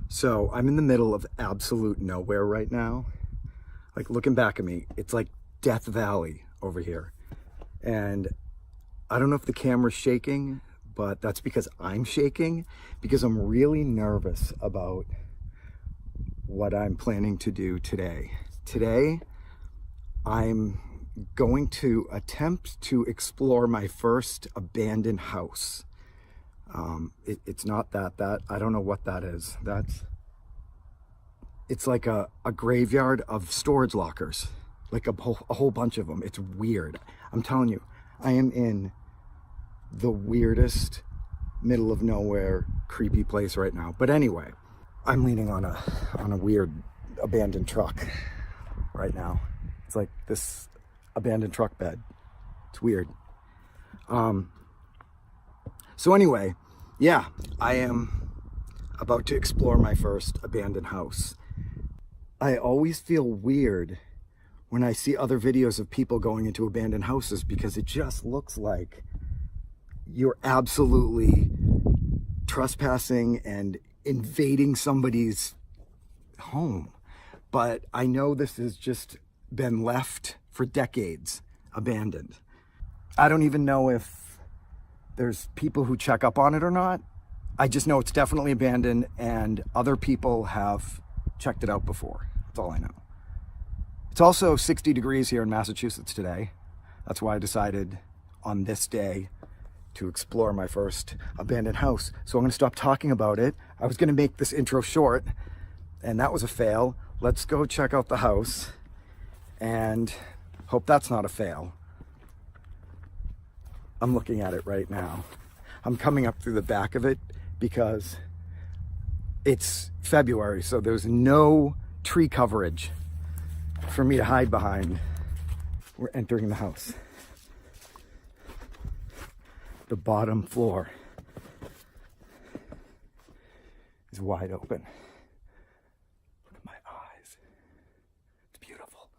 So I'm in the middle of absolute nowhere right now. Like, looking back at me, it's like Death Valley over here. And I don't know if the camera's shaking, but that's because I'm shaking, because I'm really nervous about what I'm planning to do today. Today, I'm going to attempt to explore my first abandoned house. It's not that, I don't know what that is. It's like a graveyard of storage lockers, like a whole bunch of them. It's weird. I'm telling you, I am in the weirdest middle of nowhere creepy place right now. But anyway, I'm leaning on a weird abandoned truck right now. It's like this abandoned truck bed. It's weird. So anyway, yeah, I am about to explore my first abandoned house. I always feel weird when I see other videos of people going into abandoned houses, because it just looks like you're absolutely trespassing and invading somebody's home. But I know this has just been left for decades abandoned. I don't even know if there's people who check up on it or not. I just know it's definitely abandoned, and other people have checked it out before. That's all I know. It's also 60 degrees here in Massachusetts today. That's why I decided on this day to explore my first abandoned house. So I'm gonna stop talking about it. I was gonna make this intro short, and that was a fail. Let's go check out the house and hope that's not a fail. I'm looking at it right now. I'm coming up through the back of it because it's February, so there's no tree coverage for me to hide behind. We're entering the house. The bottom floor is wide open. Look at my eyes. It's beautiful.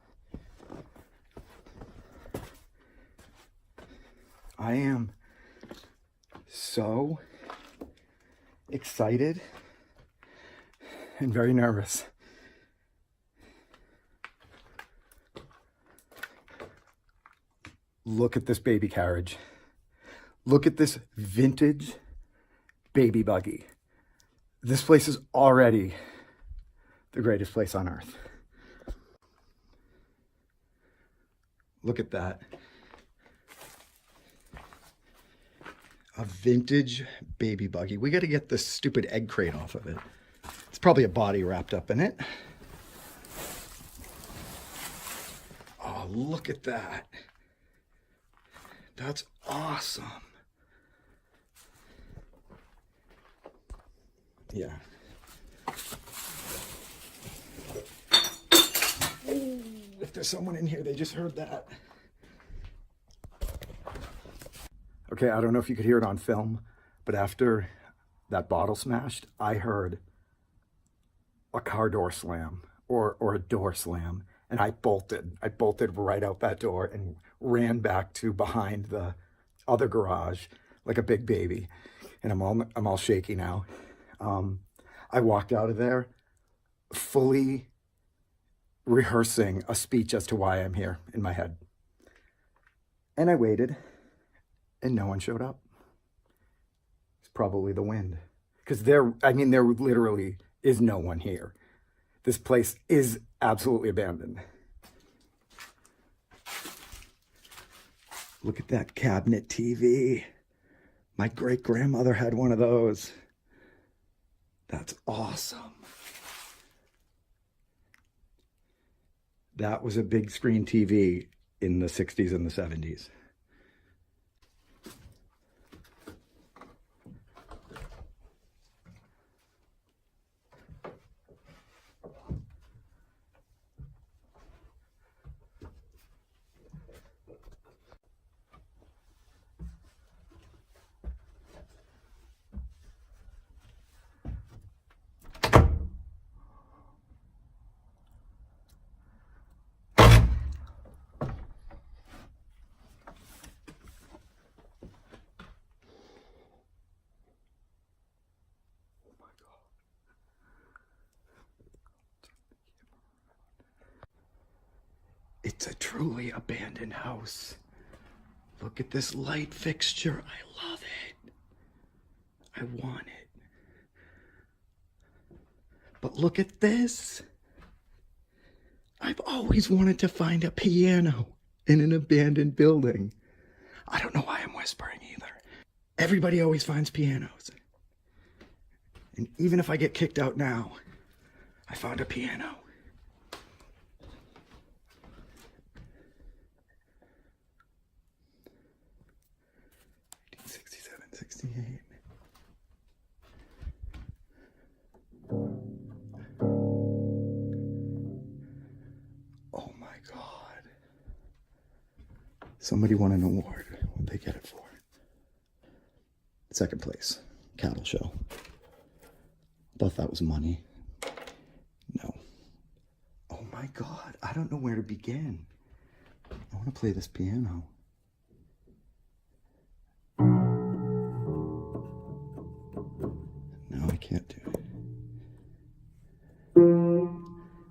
I am so excited and very nervous. Look at this baby carriage. Look at this vintage baby buggy. This place is already the greatest place on earth. Look at that. A vintage baby buggy. We got to get this stupid egg crate off of it. It's probably a body wrapped up in it. Oh, look at that. That's awesome. Yeah. Ooh, if there's someone in here, they just heard that. Okay, I don't know if you could hear it on film, but after that bottle smashed, I heard a car door slam or a door slam, and I bolted. I bolted right out that door and ran back to behind the other garage like a big baby, and I'm all shaky now. I walked out of there fully rehearsing a speech as to why I'm here in my head. And I waited, and no one showed up. It's probably the wind. Because there literally is no one here. This place is absolutely abandoned. Look at that cabinet TV. My great-grandmother had one of those. That's awesome. That was a big screen TV in the 60s and the 70s. truly abandoned house. Look at this light fixture. I love it. I want it. But look at this. I've always wanted to find a piano in an abandoned building. I don't know why I'm whispering either. Everybody always finds pianos. And even if I get kicked out now, I found a piano. '68. Oh my God. Somebody won an award. What'd they get it for? Second place. Cattle show. Thought that was money. No. Oh my God. I don't know where to begin. I want to play this piano. No, I can't do it.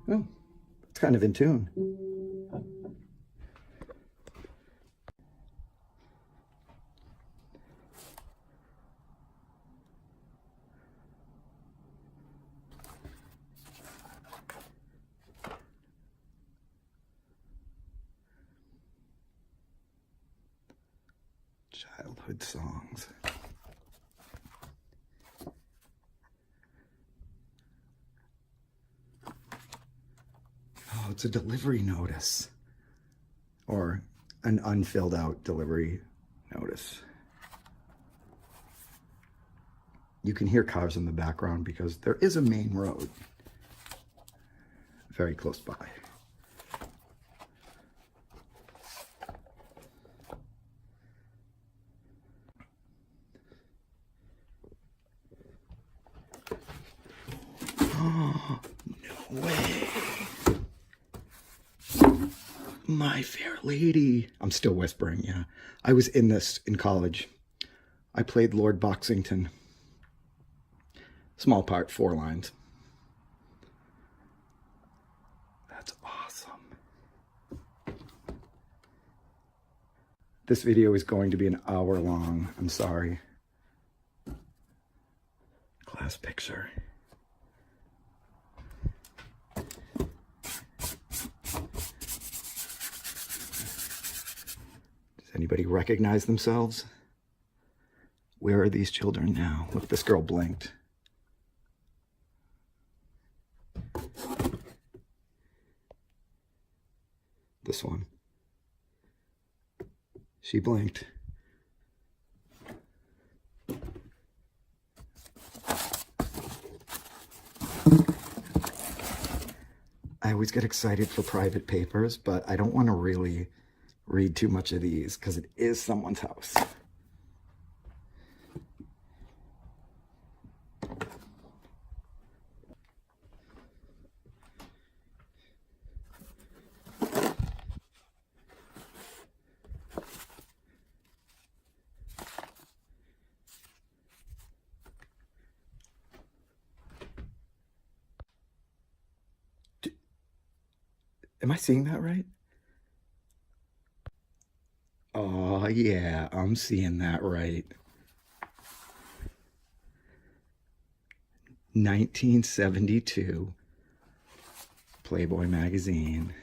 Oh, it's kind of in tune. Childhood songs. Oh, it's a delivery notice. Or an unfilled out delivery notice. You can hear cars in the background because there is a main road very close by. Oh, no way. My Fair Lady. I'm still whispering, yeah. I was in this in college. I played Lord Boxington. Small part, 4 lines. That's awesome. This video is going to be an hour long. I'm sorry. Class picture. Anybody recognize themselves? Where are these children now? Look, this girl blinked. This one. She blinked. I always get excited for private papers, but I don't want to really read too much of these because it is someone's house. Am I seeing that right? Oh, yeah, I'm seeing that right. 1972, Playboy magazine.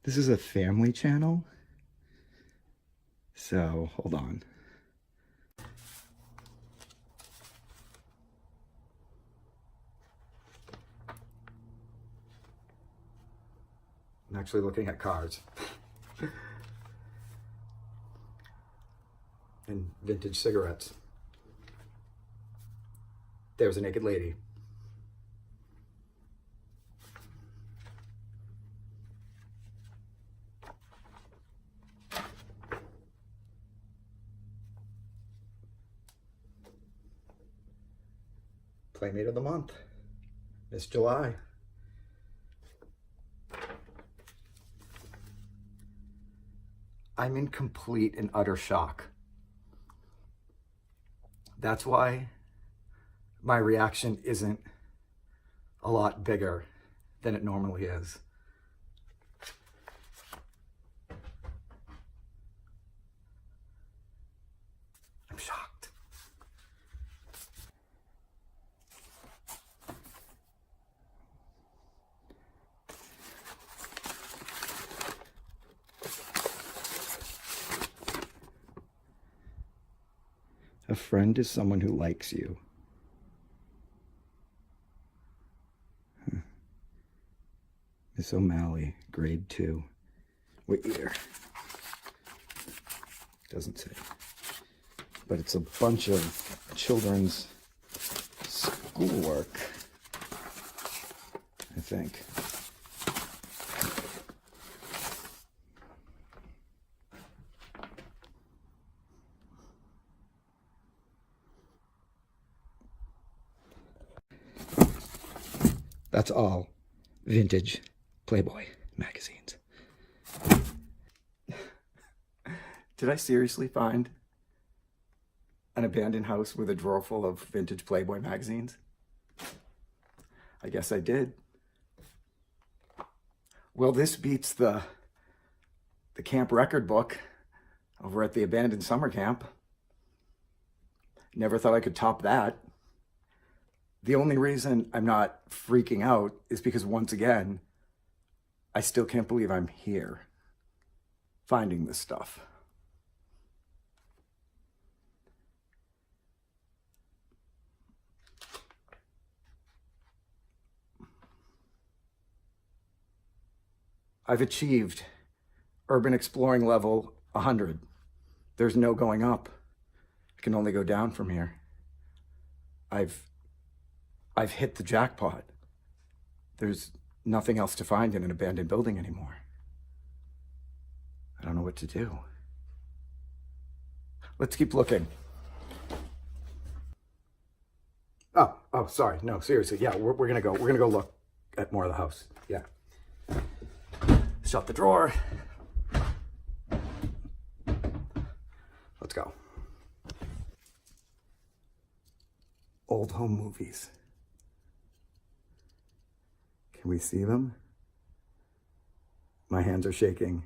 This is a family channel. So, hold on. I'm actually looking at cars. And vintage cigarettes. There's a naked lady. Playmate of the month, Miss July. I'm in complete and utter shock. That's why my reaction isn't a lot bigger than it normally is. I'm shocked. A friend is someone who likes you. Miss O'Malley, grade 2. What year? Doesn't say. But it's a bunch of children's schoolwork, I think. That's all vintage Playboy magazines. Did I seriously find an abandoned house with a drawer full of vintage Playboy magazines? I guess I did. Well, this beats the camp record book over at the abandoned summer camp. Never thought I could top that. The only reason I'm not freaking out is because, once again, I still can't believe I'm here finding this stuff. I've achieved urban exploring level 100. There's no going up. I can only go down from here. I've hit the jackpot. There's nothing else to find in an abandoned building anymore. I don't know what to do. Let's keep looking. Oh, sorry. No, seriously. Yeah, we're gonna go look at more of the house. Yeah. Shut the drawer. Let's go. Old home movies. Can we see them? My hands are shaking.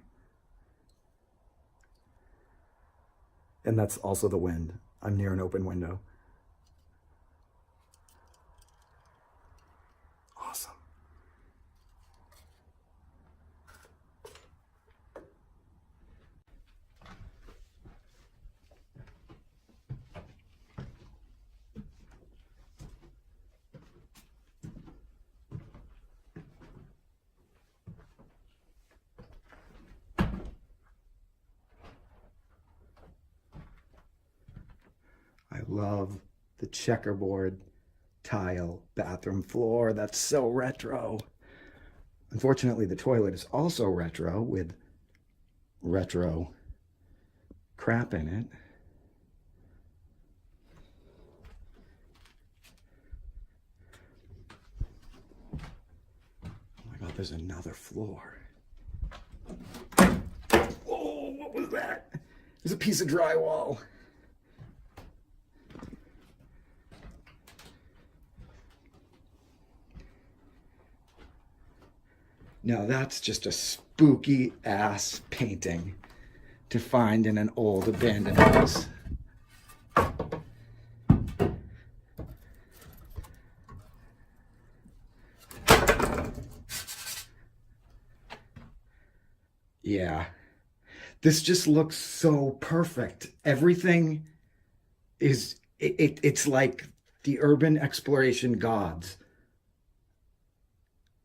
And that's also the wind. I'm near an open window. Awesome. I love the checkerboard tile bathroom floor. That's so retro. Unfortunately, the toilet is also retro with retro crap in it. Oh my God, there's another floor. Oh, what was that? There's a piece of drywall. Now that's just a spooky ass painting to find in an old abandoned house. Yeah, this just looks so perfect. Everything is, it's like the urban exploration gods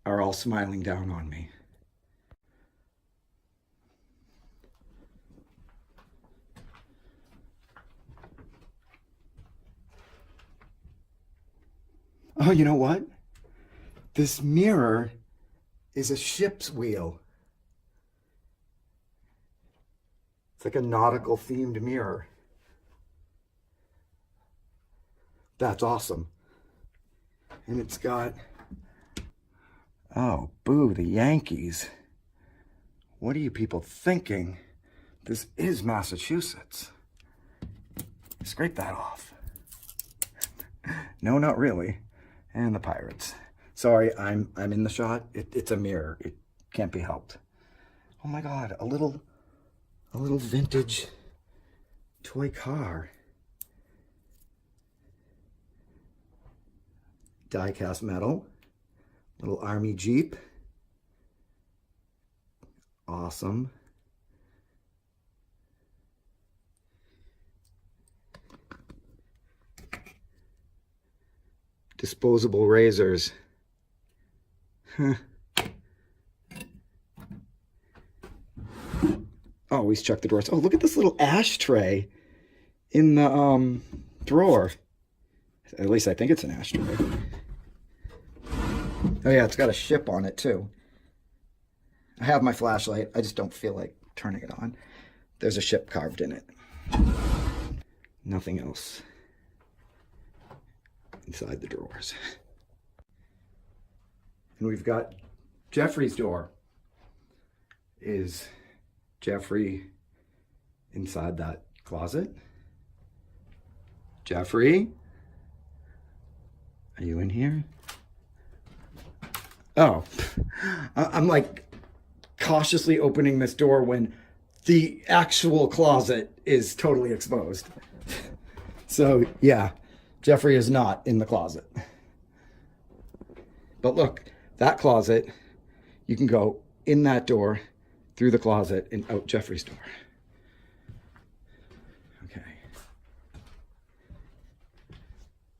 are all smiling down on me. Oh, you know what? This mirror is a ship's wheel. It's like a nautical themed mirror. That's awesome. And it's got, oh, boo, the Yankees. What are you people thinking? This is Massachusetts. Scrape that off. No, not really. And the Pirates. Sorry, I'm in the shot. It's a mirror. It can't be helped. Oh my God, a little vintage toy car. Die-cast metal. Little army Jeep. Awesome. Disposable razors. Huh. Always check the drawers. Oh, look at this little ashtray in the drawer. At least I think it's an ashtray. Oh yeah, it's got a ship on it too. I have my flashlight. I just don't feel like turning it on. There's a ship carved in it. Nothing else inside the drawers. And we've got Jeffrey's door. Is Jeffrey inside that closet? Jeffrey? Are you in here? Oh, I'm like cautiously opening this door when the actual closet is totally exposed. So yeah, Jeffrey is not in the closet. But look, that closet, you can go in that door, through the closet, and out Jeffrey's door. Okay.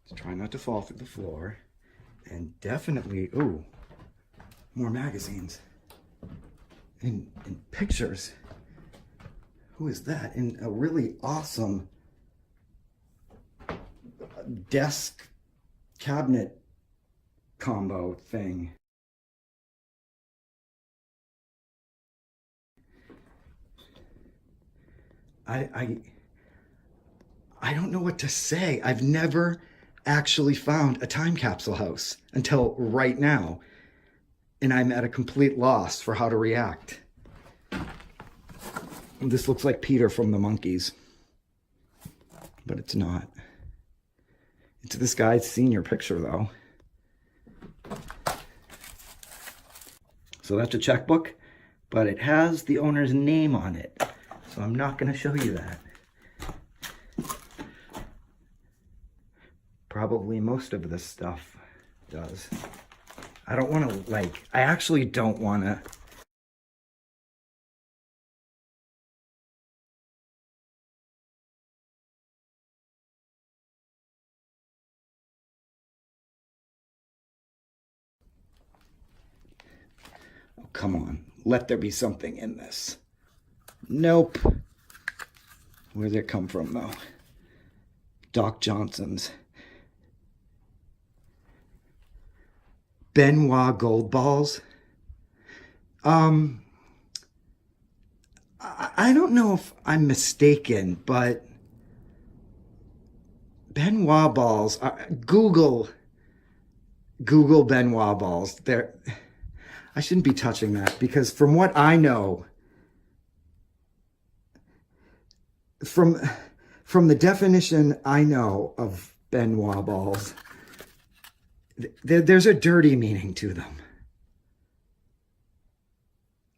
Let's try not to fall through the floor. And definitely, ooh, more magazines. And pictures. Who is that? In a really awesome desk cabinet combo thing. I don't know what to say. I've never actually found a time capsule house until right now. And I'm at a complete loss for how to react. This looks like Peter from the Monkees, but it's not. It's this guy's senior picture though. So that's a checkbook, but it has the owner's name on it. So I'm not going to show you that. Probably most of this stuff does. I don't want to, I actually don't want to. Oh, come on. Let there be something in this. Nope. Where'd it come from, though? Doc Johnson's. Benoit gold balls. I don't know if I'm mistaken, but Benoit balls. Google Benoit balls. I shouldn't be touching that because from what I know, from the definition I know of Benoit balls, there's a dirty meaning to them.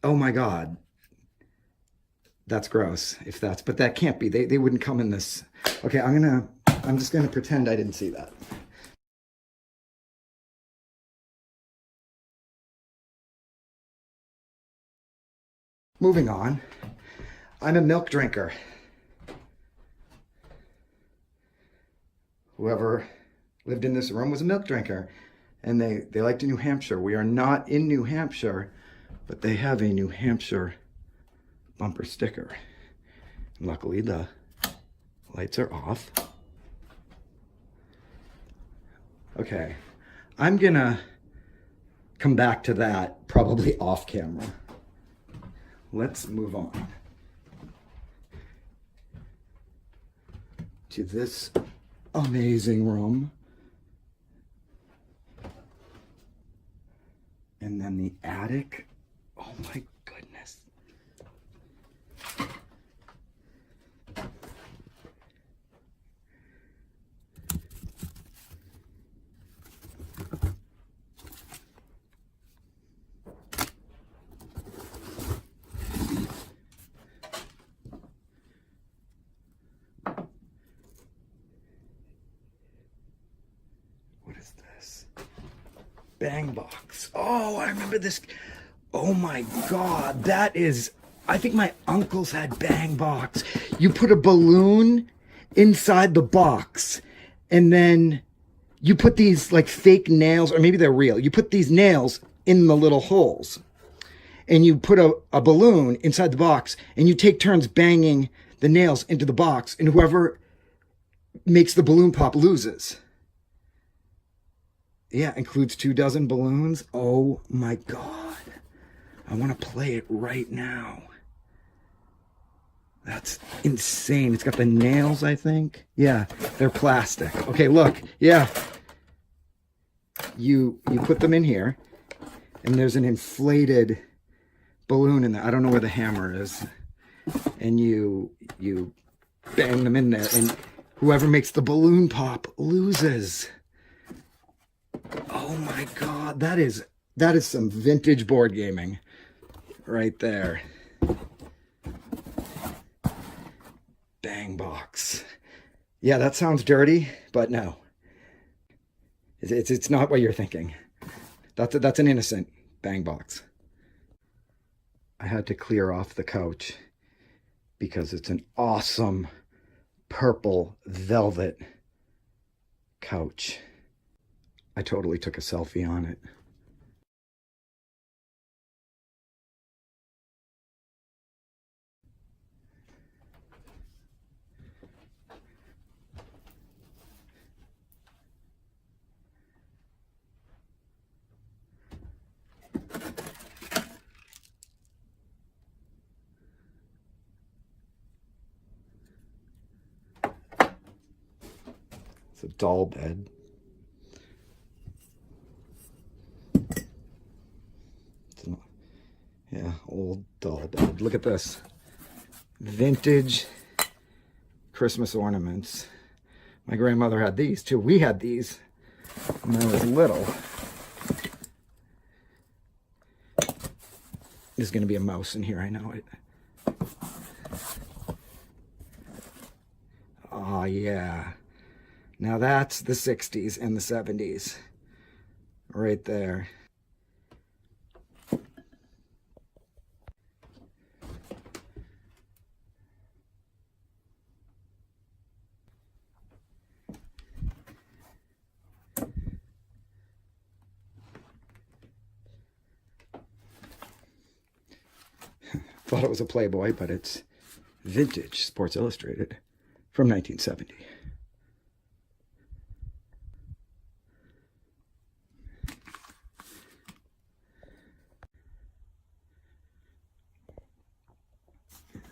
Oh my God. That's gross. But that can't be. They wouldn't come in this. Okay, I'm just gonna pretend I didn't see that. Moving on. I'm a milk drinker. Whoever lived in this room was a milk drinker. And they liked New Hampshire. We are not in New Hampshire, but they have a New Hampshire bumper sticker. And luckily the lights are off. Okay, I'm gonna come back to that probably off camera. Let's move on to this amazing room. And then the attic. Oh my goodness. Bang box. Oh, I remember this. Oh my God, that is, I think my uncles had bang box. You put a balloon inside the box and then you put these like fake nails, or maybe they're real. You put these nails in the little holes and you put a balloon inside the box and you take turns banging the nails into the box, and whoever makes the balloon pop loses. Yeah, includes 24 balloons. Oh my God. I want to play it right now. That's insane. It's got the nails, I think. Yeah, they're plastic. Okay, look. Yeah. You put them in here, and there's an inflated balloon in there. I don't know where the hammer is. And you bang them in there, and whoever makes the balloon pop loses. Oh my God, that is some vintage board gaming right there. Bang box. Yeah, that sounds dirty, but no. It's not what you're thinking. That's an innocent bang box. I had to clear off the couch because it's an awesome purple velvet couch. I totally took a selfie on it. It's a doll bed. Yeah, old doll bed. Look at this. Vintage Christmas ornaments. My grandmother had these too. We had these when I was little. There's going to be a mouse in here, I know it. Oh, yeah. Now that's the 60s and the 70s. Right there. Thought it was a Playboy, but it's vintage Sports Illustrated from 1970.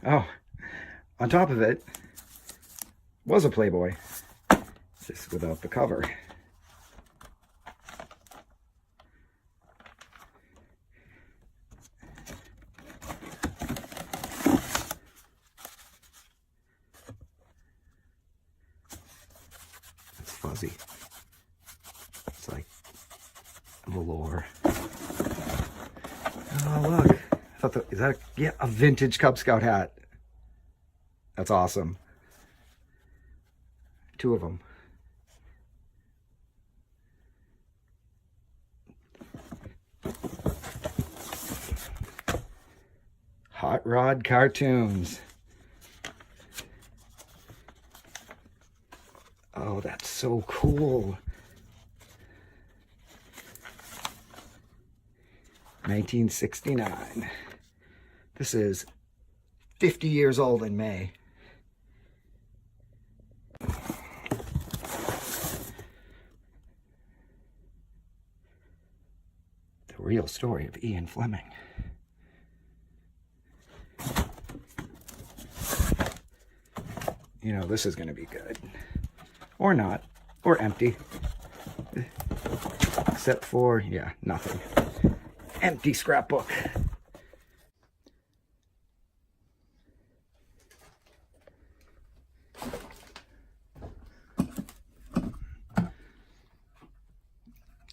Oh, on top of it was a Playboy, just without the cover. It's fuzzy. It's like velour. Oh, look. I thought is that a vintage Cub Scout hat? That's awesome. 2 of them. Hot Rod cartoons. Oh, that's so cool. 1969. This is 50 years old in May. The real story of Ian Fleming. You know, this is going to be good. Or not. Or empty. Except for, yeah, nothing. Empty scrapbook.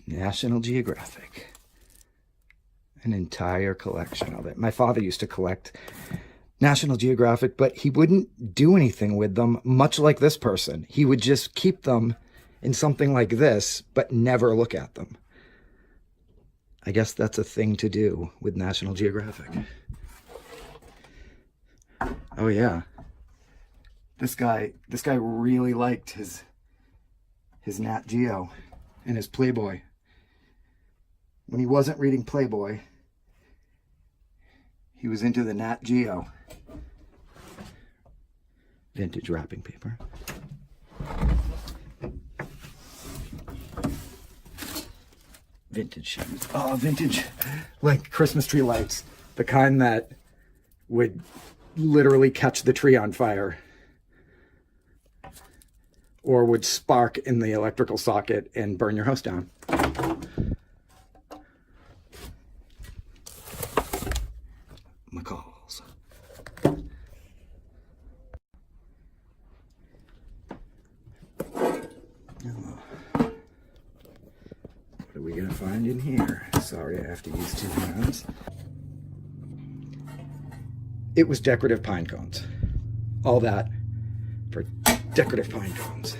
National Geographic. An entire collection of it. My father used to collect National Geographic, but he wouldn't do anything with them, much like this person. He would just keep them in something like this, but never look at them. I guess that's a thing to do with National Geographic. Oh yeah. This guy really liked his Nat Geo and his Playboy. When he wasn't reading Playboy, he was into the Nat Geo. Vintage wrapping paper. Vintage shoes. Oh, vintage, like Christmas tree lights. The kind that would literally catch the tree on fire. Or would spark in the electrical socket and burn your house down. McCall's. What are we gonna find in here? Sorry, I have to use two hands. It was decorative pine cones. All that for decorative pine cones.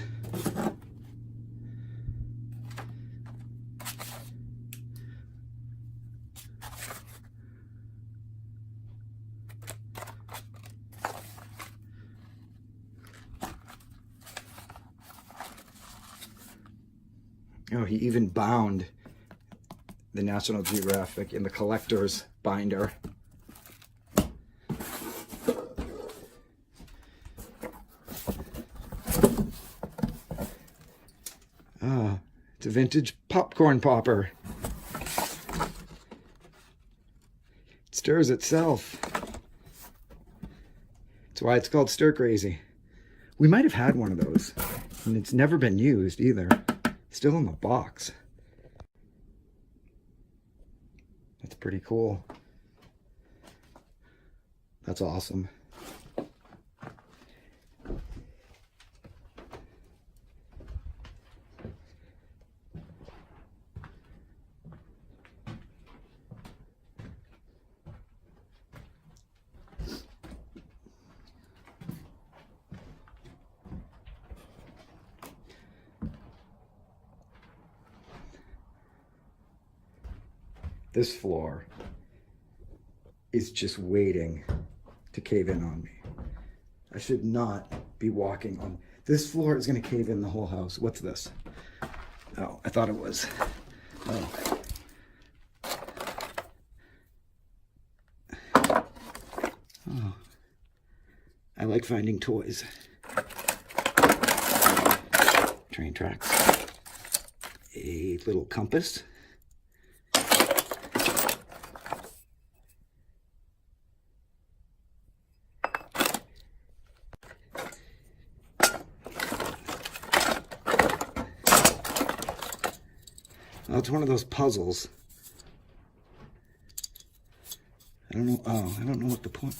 Oh, he even bound the National Geographic in the collector's binder. Ah, it's a vintage popcorn popper. It stirs itself. That's why it's called Stir Crazy. We might have had one of those, and it's never been used either. Still in the box. That's pretty cool. That's awesome. This floor is just waiting to cave in on me. I should not be walking on this floor. Is going to cave in the whole house. What's this? Oh, I thought it was. Oh. Oh. I like finding toys. Train tracks. A little compass. Oh, it's one of those puzzles. I don't know. Oh, I don't know what the point.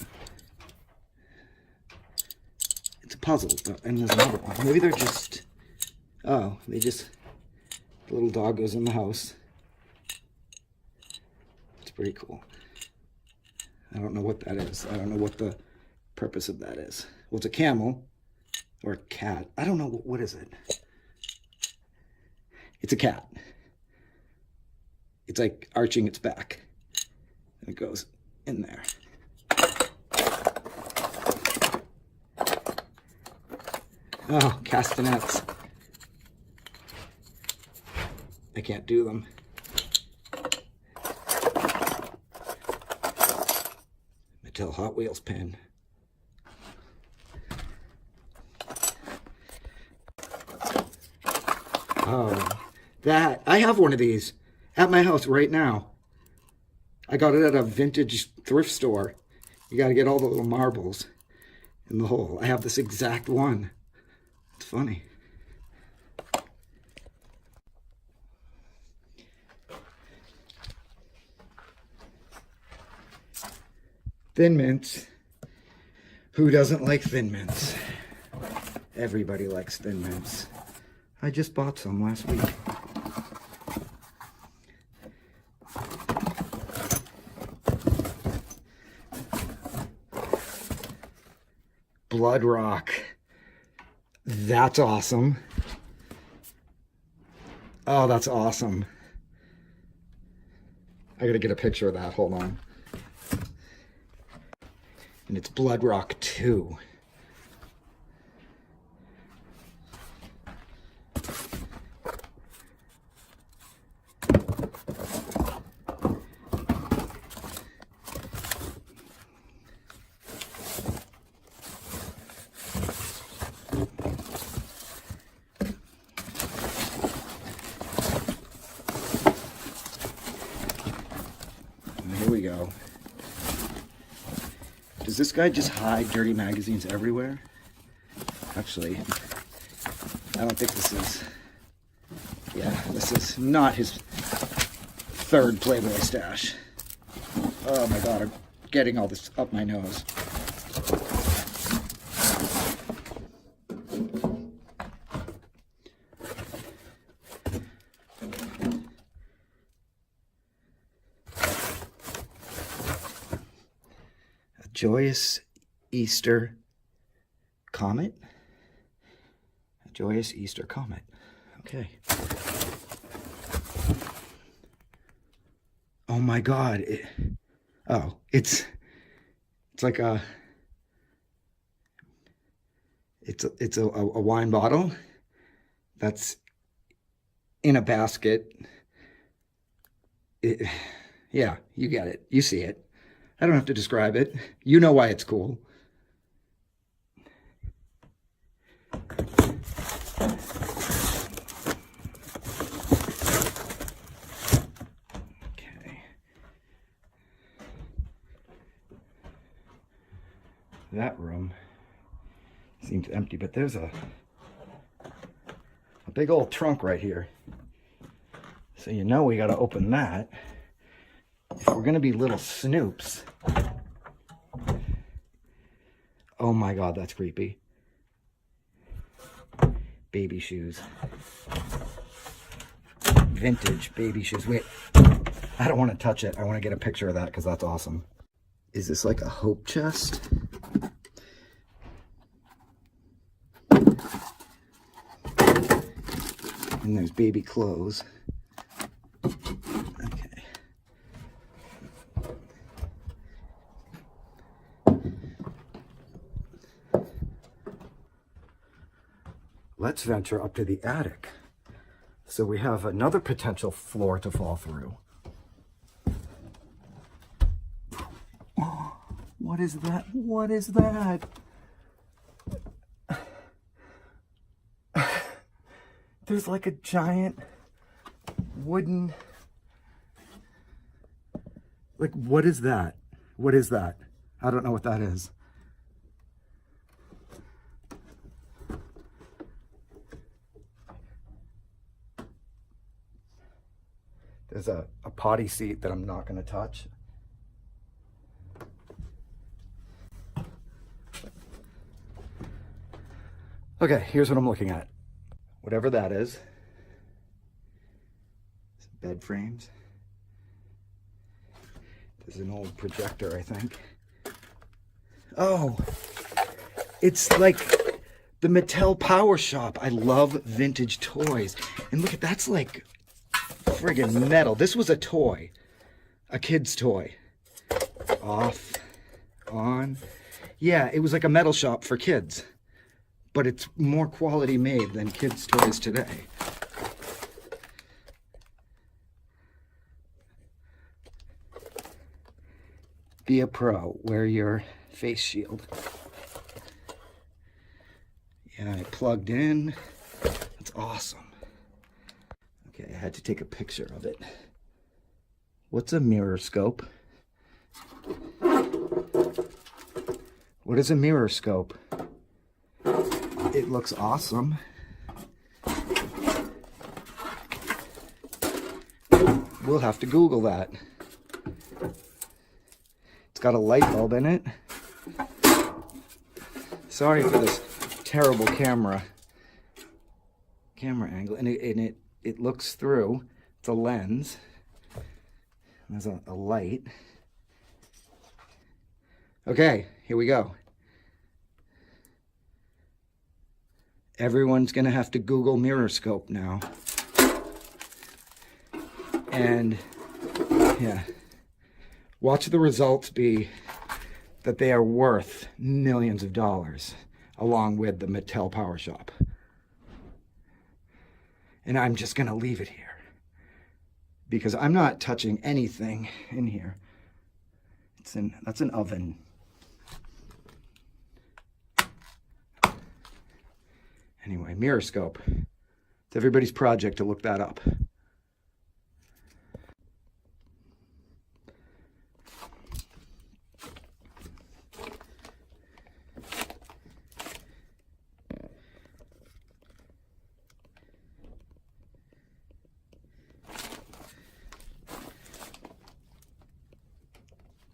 It's a puzzle, and there's another one. Maybe they're just. Oh, they just. The little dog goes in the house. It's pretty cool. I don't know what that is. I don't know what the purpose of that is. Well, it's a camel or a cat. I don't know. What is it? It's a cat. It's like arching its back. And it goes in there. Oh, castanets. I can't do them. Mattel Hot Wheels pen. Oh, that. I have one of these at my house right now. I got it at a vintage thrift store. You got to get all the little marbles in the hole. I have this exact one. It's funny. Thin Mints. Who doesn't like Thin Mints? Everybody likes Thin Mints. I just bought some last week. Blood Rock. That's awesome. Oh, that's awesome. I gotta get a picture of that. Hold on. And it's Blood Rock 2. Here we go. Does this guy just hide dirty magazines everywhere? Actually, I don't think this is... Yeah, this is not his third Playboy stash. Oh my God, I'm getting all this up my nose. Joyous Easter Comet? A Joyous Easter Comet. Okay. Oh my God. It's like a... It's a wine bottle that's in a basket. Yeah, you get it. You see it. I don't have to describe it. You know why it's cool. Okay. That room seems empty, but there's a big old trunk right here. So you know we got to open that. If we're gonna be little snoops. Oh my God, that's creepy. Baby shoes. Vintage baby shoes. Wait, I don't want to touch it. I want to get a picture of that because that's awesome. Is this like a hope chest? And there's baby clothes. Let's venture up to the attic. So we have another potential floor to fall through. Oh, what is that? What is that? There's like a giant wooden... Like, what is that? What is that? I don't know what that is. There's a potty seat that I'm not going to touch. Okay, here's what I'm looking at. Whatever that is. Some bed frames. There's an old projector, I think. Oh, it's like the Mattel Power Shop. I love vintage toys. And look at that's like friggin' metal. This was a toy, a kid's toy. Off, on. Yeah, it was like a metal shop for kids, but it's more quality made than kids' toys today. Be a pro, wear your face shield. Yeah, I plugged in. That's awesome. Okay, I had to take a picture of it. What's a mirror scope? What is a mirror scope? It looks awesome. We'll have to Google that. It's got a light bulb in it. Sorry for this terrible camera angle, and it looks through. It's a lens. There's a light. Okay, here we go. Everyone's gonna have to Google mirror scope now. And Yeah. Watch the results be that they are worth millions of dollars, along with the Mattel Power Shop. And I'm just going to leave it here because I'm not touching anything in here. That's an oven. Anyway, mirror scope. It's everybody's project to look that up.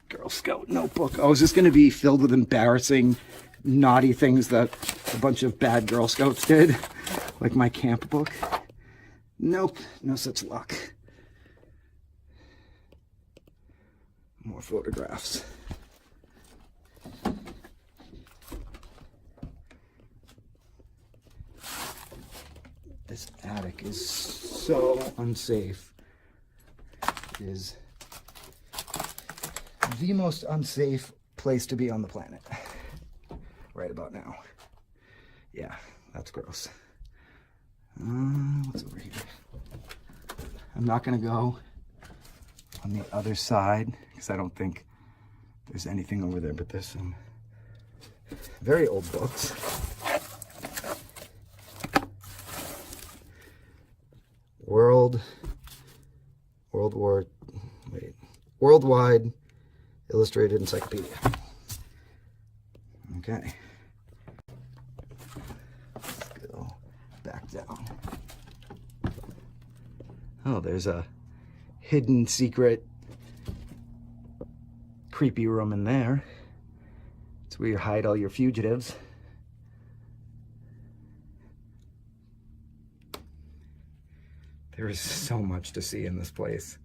Girl Scout notebook. Oh, is this going to be filled with embarrassing, naughty things that a bunch of bad Girl Scouts did? Like my camp book? Nope, no such luck. More photographs. This attic is so unsafe. It is the most unsafe place to be on the planet right about now. Yeah, that's gross. What's over here? I'm not gonna go on the other side because I don't think there's anything over there, but there's some very old books. Worldwide Illustrated Encyclopedia. Okay. Let's go back down. Oh, there's a hidden secret creepy room in there. It's where you hide all your fugitives. There is so much to see in this place.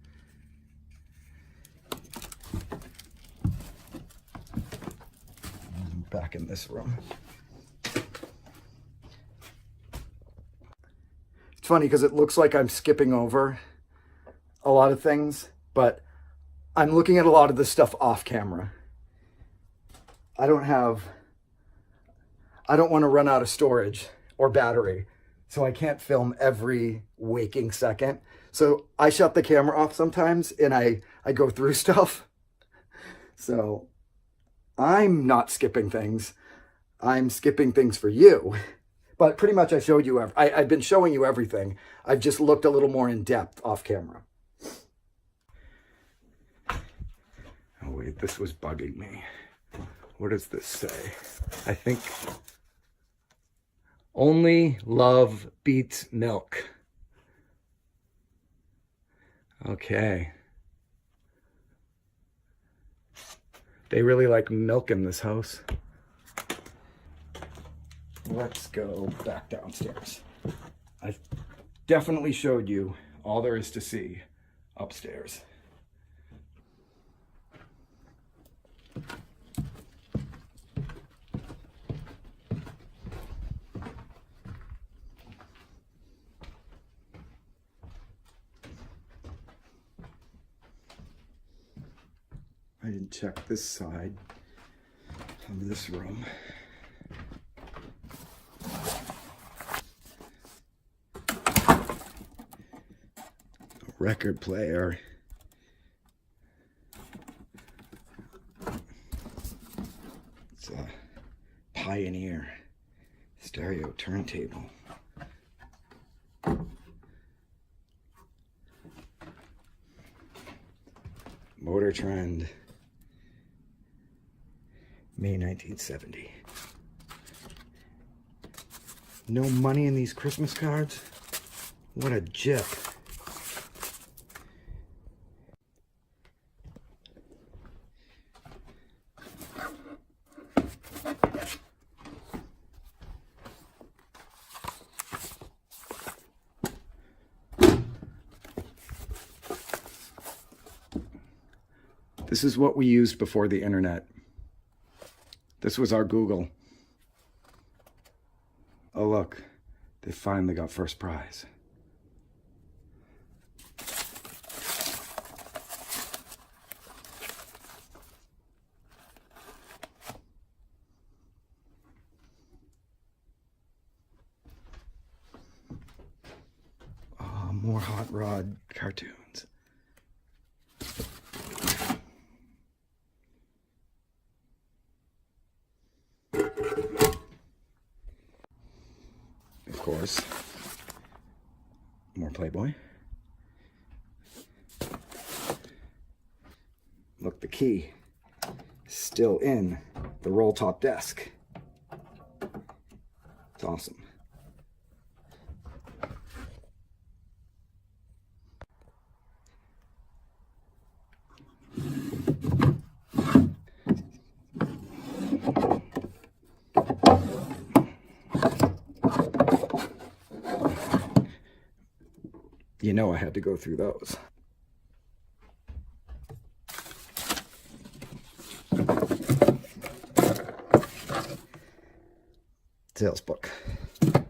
I'm back in this room. It's funny because it looks like I'm skipping over a lot of things, but I'm looking at a lot of this stuff off camera. I don't want to run out of storage or battery, so I can't film every waking second. So I shut the camera off sometimes and I go through stuff. So I'm not skipping things. I'm skipping things for you. But pretty much I showed you, I've been showing you everything. I've just looked a little more in depth off camera. Oh wait, this was bugging me. What does this say? I think only love beats milk. Okay. They really like milk in this house. Let's go back downstairs. I've definitely showed you all there is to see upstairs. I didn't check this side of this room. A record player. It's a Pioneer stereo turntable. Motor Trend. May 1970. No money in these Christmas cards? What a jip. This is what we used before the internet. This was our Google. Oh look, they finally got first prize. More hot rod cartoons. Of course, more Playboy. Look, the key is still in the roll top desk. It's awesome. You know I had to go through those. Sales book. A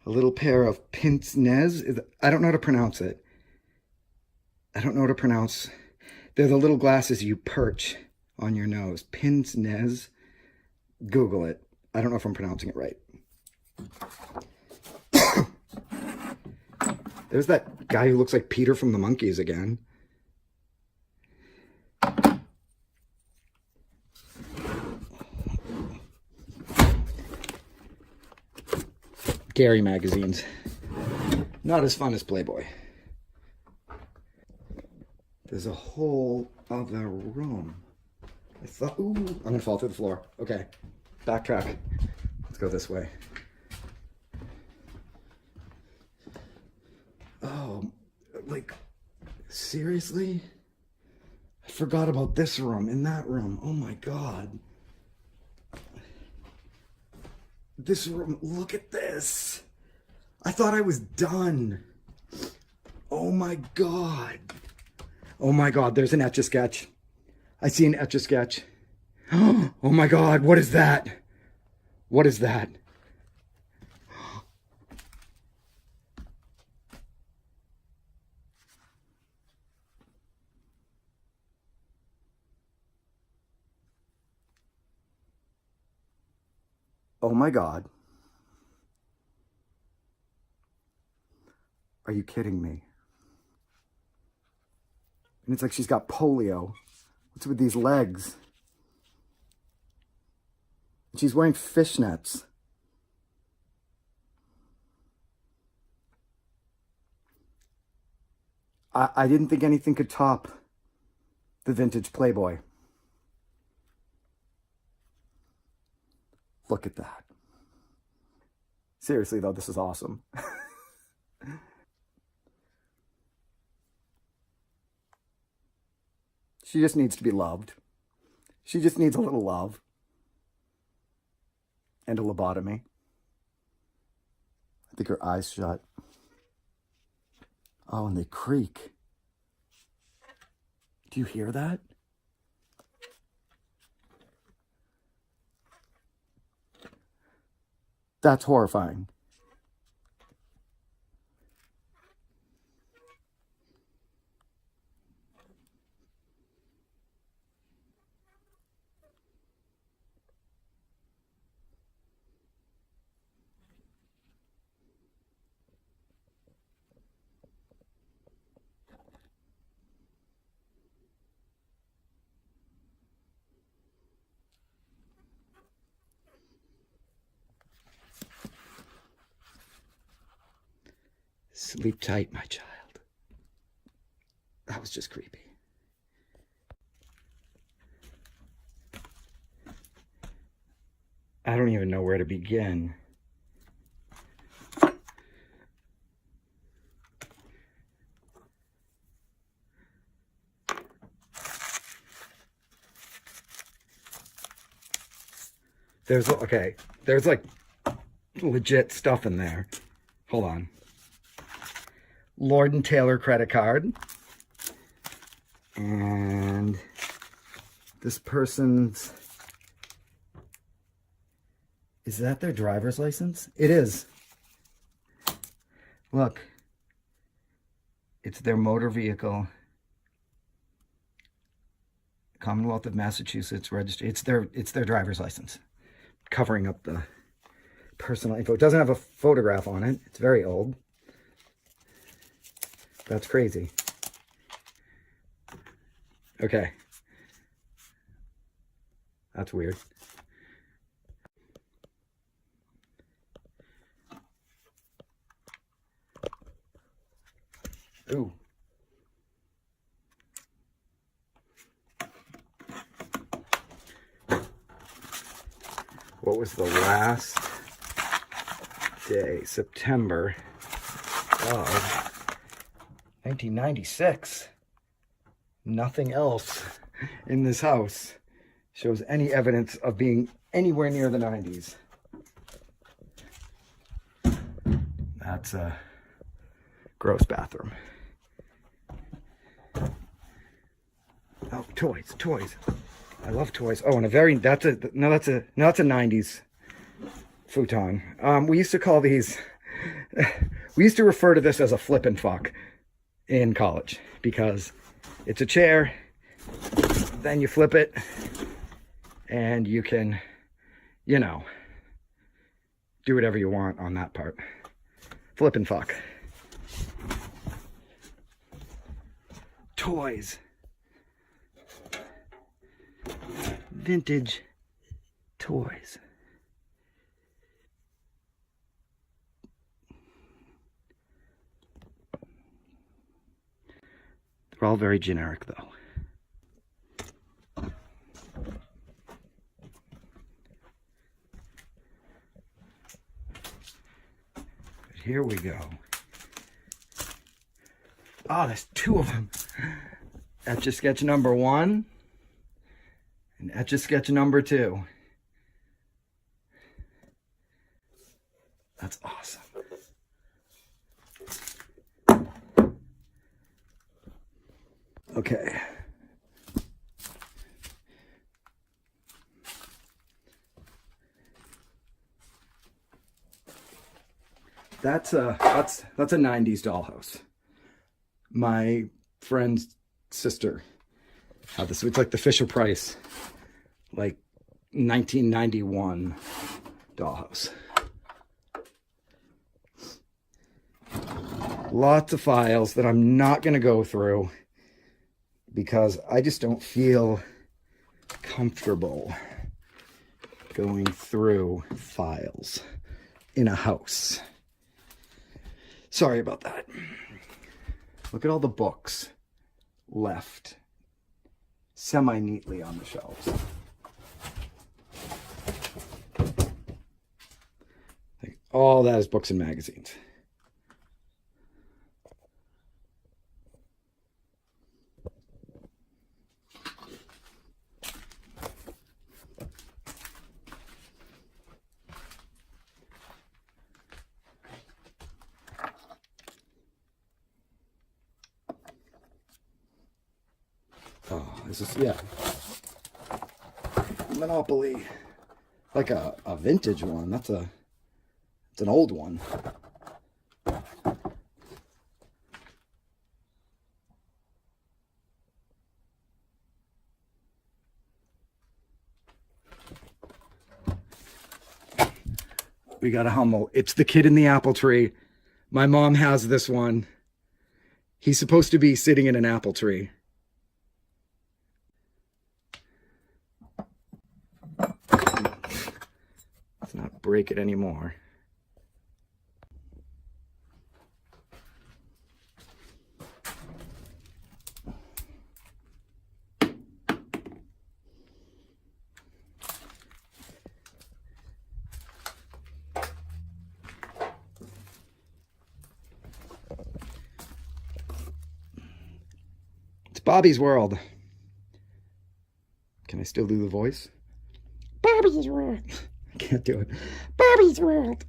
little pair of pince nez. I don't know how to pronounce it. I don't know how to pronounce. They're the little glasses you perch on your nose. Pince nez. Google it. I don't know if I'm pronouncing it right. There's that guy who looks like Peter from the Monkees again. Gary magazines. Not as fun as Playboy. There's a whole other room. I thought, ooh, I'm gonna fall through the floor. Okay, backtrack. Let's go this way. Oh, like, seriously? I forgot about this room, in that room. Oh my God. This room, look at this. I thought I was done. Oh my God. Oh my God, there's an Etch-a-Sketch. I see an Etch-a-Sketch. Oh my God, what is that? What is that? Oh my God. Are you kidding me? And it's like she's got polio. What's with these legs? She's wearing fishnets. I didn't think anything could top the vintage Playboy. Look at that. Seriously though, this is awesome. She just needs to be loved. She just needs a little love. And a lobotomy. I think her eyes shut. Oh, and they creak. Do you hear that? That's horrifying. Sleep tight, my child. That was just creepy. I don't even know where to begin. There's like legit stuff in there. Hold on. Lord and Taylor credit card. And this person's, is that their driver's license? It is. Look, it's their motor vehicle. Commonwealth of Massachusetts registry. It's their driver's license, covering up the personal info. It doesn't have a photograph on it. It's very old. That's crazy. Okay. That's weird. Ooh. What was the last day? September of 1996. Nothing else in this house shows any evidence of being anywhere near the 90s. That's a gross bathroom. Oh, toys, toys. I love toys. Oh, and that's a 90s futon. We used to call these, we used to refer to this as a flip and fuck in college because it's a chair, then you flip it, and you can, you know, do whatever you want on that part. Flip and fuck. Toys. Vintage toys. They're all very generic, though. But here we go. Oh, there's two of them. Etch-a-Sketch number 1 and Etch-a-Sketch number 2. That's awesome. Okay. That's a 90s dollhouse. My friend's sister had this. It's like the Fisher-Price, like 1991 dollhouse. Lots of files that I'm not going to go through because I just don't feel comfortable going through files in a house. Sorry about that. Look at all the books left semi-neatly on the shelves. Like, all that is books and magazines. Oh, this is, yeah. Monopoly. Like a vintage one. It's an old one. We got a Hummel. It's the kid in the apple tree. My mom has this one. He's supposed to be sitting in an apple tree. Let's not break it anymore. It's Bobby's World. Can I still do the voice? Bobby's World. I can't do it. Bobby's World.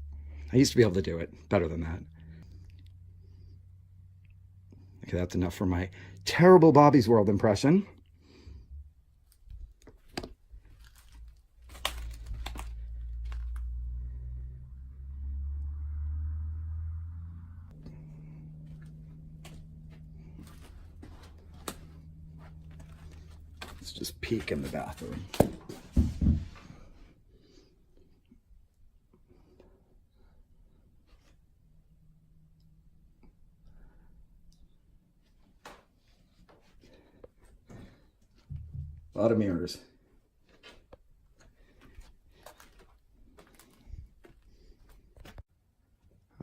I used to be able to do it better than that. Okay, that's enough for my terrible Bobby's World impression. Let's just peek in the bathroom. A lot of mirrors.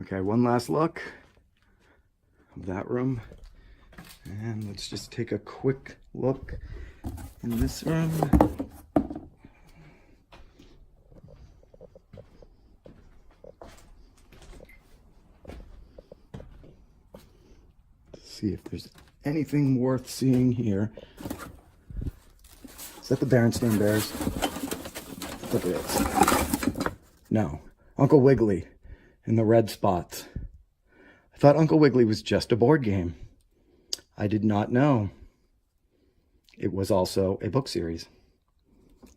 Okay, one last look of that room. And let's just take a quick look in this room. See if there's anything worth seeing here. Is that the Berenstain Bears? Look at this. No, Uncle Wiggily in the red spots. I thought Uncle Wiggily was just a board game. I did not know it was also a book series.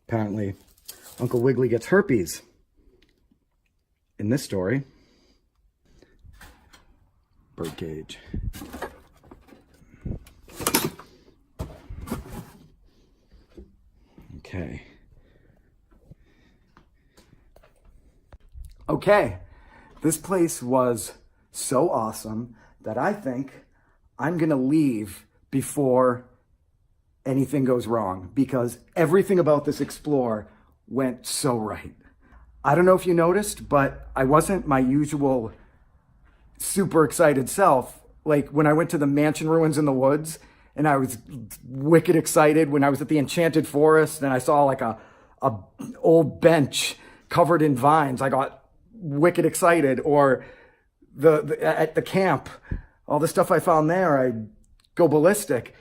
Apparently, Uncle Wiggily gets herpes in this story. Birdcage. Okay. Okay. This place was so awesome that I think I'm gonna leave before anything goes wrong, because everything about this explore went so right. I don't know if you noticed, but I wasn't my usual super excited self. Like when I went to the mansion ruins in the woods, and I was wicked excited when I was at the Enchanted Forest and I saw like a old bench covered in vines. I got wicked excited. Or at the camp, all the stuff I found there, I'd go ballistic.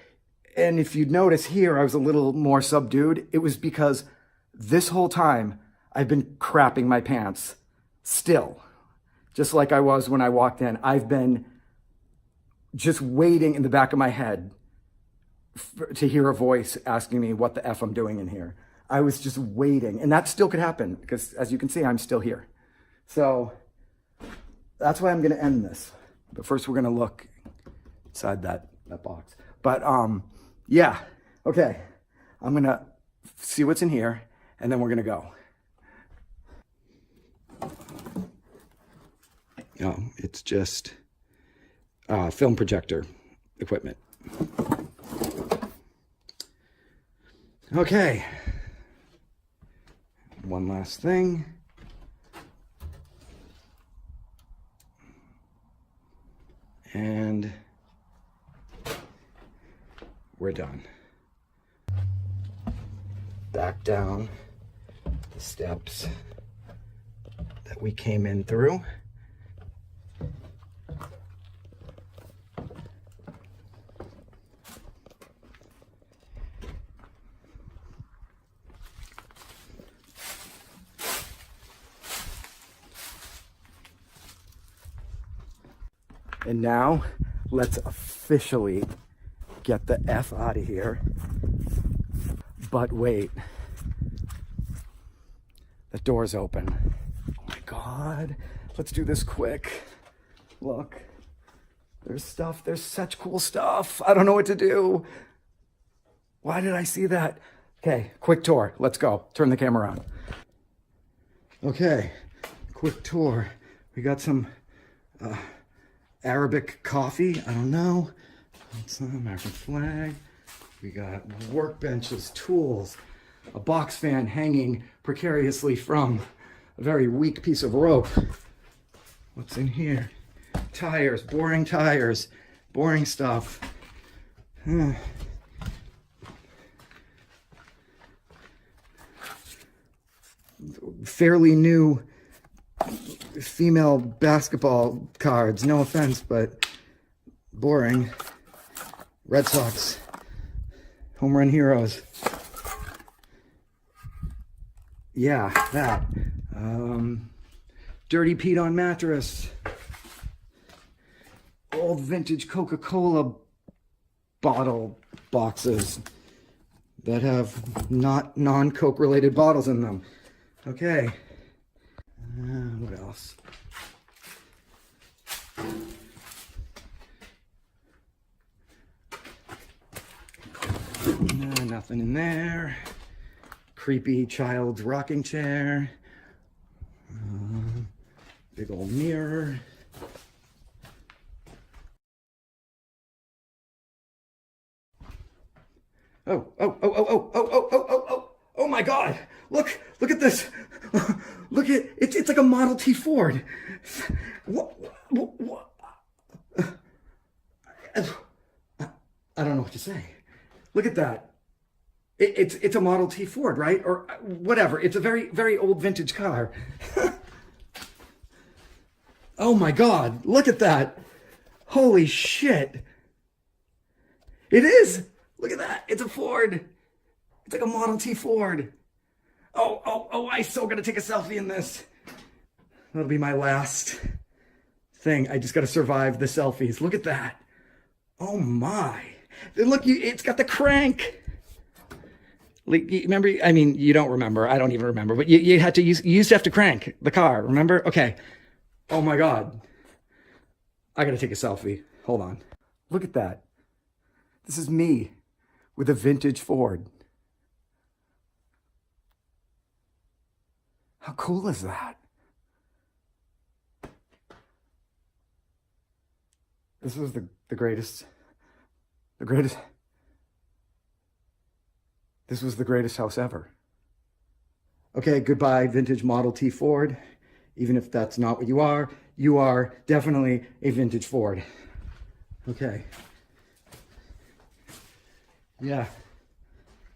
And if you'd notice here, I was a little more subdued. It was because this whole time I've been crapping my pants still, just like I was when I walked in. I've been just waiting in the back of my head to hear a voice asking me what the F I'm doing in here. I was just waiting, and that still could happen because, as you can see, I'm still here. So that's why I'm going to end this. But first we're going to look inside that box. But yeah, okay. I'm going to see what's in here, and then we're going to go. Oh, it's just film projector equipment. Okay. One last thing. And we're done. Back down the steps that we came in through. And now, let's officially get the F out of here. But wait. The door's open. Oh my God. Let's do this quick. Look. There's stuff. There's such cool stuff. I don't know what to do. Why did I see that? Okay, quick tour. Let's go. Turn the camera on. Okay, quick tour. We got some Arabic coffee, I don't know. It's an American flag. We got workbenches, tools, a box fan hanging precariously from a very weak piece of rope. What's in here? Tires, boring stuff. Fairly new female basketball cards, no offense, but boring. Red Sox home run heroes. Yeah, that. Dirty Pete on mattress. Old vintage Coca-Cola bottle boxes that have not non-Coke related bottles in them. Okay. What else? No, nothing in there. Creepy child's rocking chair. Big old mirror. Oh, oh, oh, oh, oh, oh, oh, oh, oh, oh, oh my God. Look at this. Look at, it's like a Model T Ford. What? I don't know what to say. Look at that. It's a Model T Ford, right? Or whatever. It's a very, very old vintage car. Oh my God, look at that. Holy shit. It is. Look at that. It's a Ford. It's like a Model T Ford. Oh, I still gotta take a selfie in this. That'll be my last thing. I just gotta survive the selfies. Look at that. Oh my. Look, it's got the crank. Like, remember, I mean, you don't remember. I don't even remember, but you used to have to crank the car, remember? Okay. Oh my God. I gotta take a selfie. Hold on. Look at that. This is me with a vintage Ford. How cool is that? This was the greatest. This was the greatest house ever. Okay, goodbye, vintage Model T Ford. Even if that's not what you are definitely a vintage Ford. Okay. Yeah,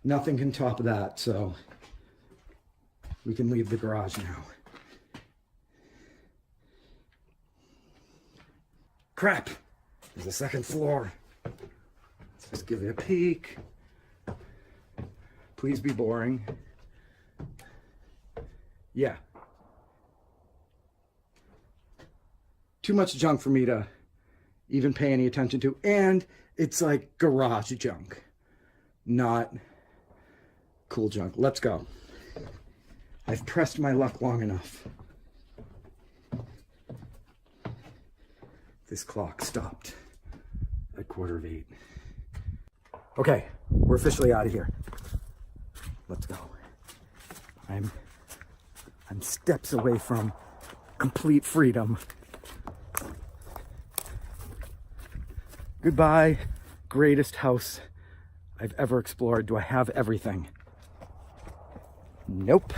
nothing can top that, so we can leave the garage now. Crap, there's a second floor. Let's just give it a peek. Please be boring. Yeah. Too much junk for me to even pay any attention to. And it's like garage junk, not cool junk. Let's go. I've pressed my luck long enough. This clock stopped at 8:15. Okay, we're officially out of here. Let's go. I'm steps away from complete freedom. Goodbye, greatest house I've ever explored. Do I have everything? Nope.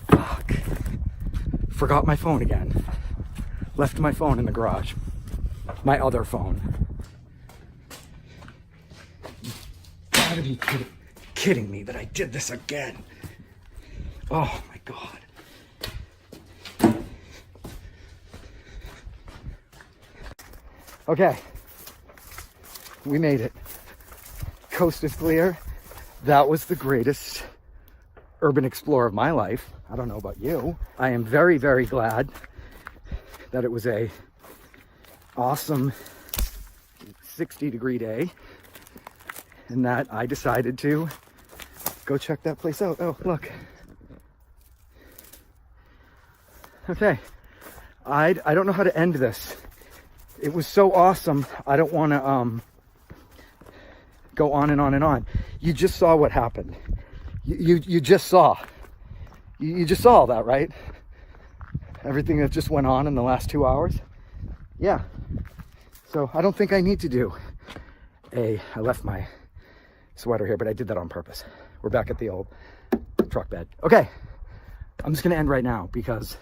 Fuck. Forgot my phone again. Left my phone in the garage. My other phone. You gotta be kidding me that I did this again. Oh my God. Okay, we made it. Coast is clear. That was the greatest urban explorer of my life. I don't know about you. I am very, very glad that it was a awesome 60-degree day and that I decided to go check that place out. Oh, look. Okay, I don't know how to end this. It was so awesome. I don't want to go on and on and on. You just saw what happened. You just saw. You just saw all that, right? Everything that just went on in the last 2 hours. Yeah. So I don't think I need to do I left my sweater here, but I did that on purpose. We're back at the old truck bed. Okay. I'm just going to end right now because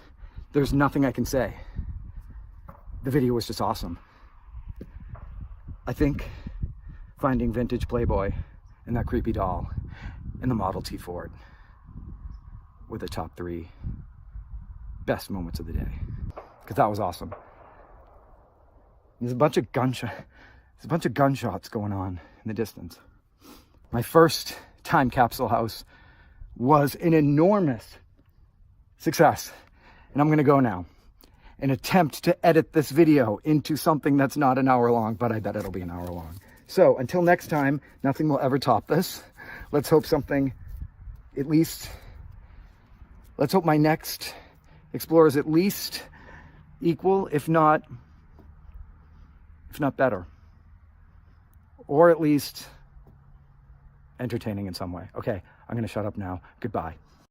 there's nothing I can say. The video was just awesome. I think finding vintage Playboy and that creepy doll and the Model T Ford were the top 3 best moments of the day. Because that was awesome. There's a bunch of gunshots going on in the distance. My first time Capsule house was an enormous success. And I'm gonna go now and attempt to edit this video into something that's not an hour long, but I bet it'll be an hour long. So until next time, nothing will ever top this. Let's hope let's hope my next Explorer is at least equal, if not better. Or at least entertaining in some way. Okay, I'm gonna shut up now. Goodbye.